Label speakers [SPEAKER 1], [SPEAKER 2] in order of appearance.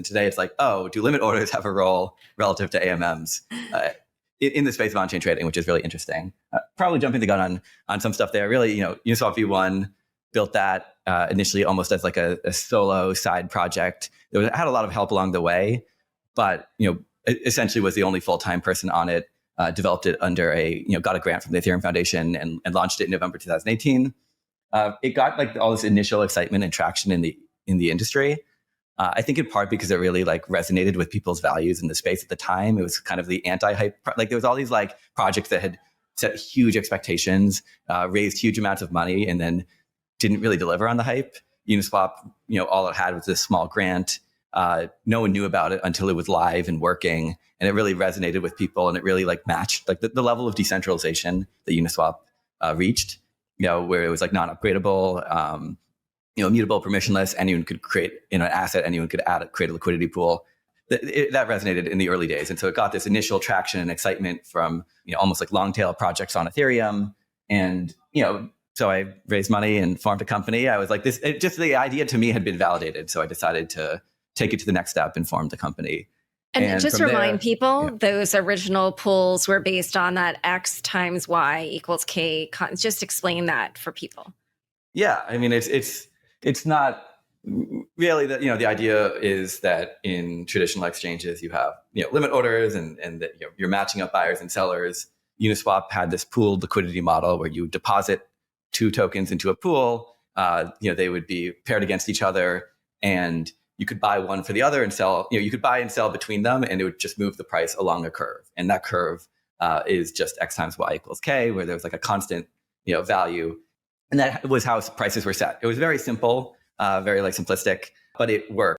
[SPEAKER 1] And today it's like, oh, do limit orders have a role relative to AMMs in the space of on-chain trading, which is really interesting. Probably jumping the gun on some stuff there. Really, Uniswap V1 built that initially almost as like a solo side project. It had a lot of help along the way, but essentially was the only full-time person on it. Developed it under got a grant from the Ethereum Foundation and launched it in November 2018. It got like all this initial excitement and traction in the industry. I think in part because it really like resonated with people's values in the space at the time. It was kind of the anti-hype. Like there was all these like projects that had set huge expectations, raised huge amounts of money, and then didn't really deliver on the hype. Uniswap, all it had was this small grant. No one knew about it until it was live and working, and it really resonated with people, and it really like matched like the level of decentralization that Uniswap reached. Where it was like non-upgradable, immutable, permissionless. Anyone could create an asset. Anyone could create a liquidity pool. That resonated in the early days, and so it got this initial traction and excitement from almost like long tail projects on Ethereum, and so I raised money and formed a company. I was like, just the idea to me had been validated. So I decided to take it to the next step and form the company.
[SPEAKER 2] And just remind people, those original pools were based on that X times Y equals K. Just explain that for people.
[SPEAKER 1] Yeah. I mean, it's not really that, the idea is that in traditional exchanges, you have, limit orders and that you're matching up buyers and sellers. Uniswap had this pooled liquidity model where you deposit 2 tokens into a pool. They would be paired against each other, and you could buy one for the other and sell. You could buy and sell between them, and it would just move the price along a curve. And that curve is just X times Y equals K, where there was like a constant value. And that was how prices were set. It was very simple, very like simplistic, but it worked.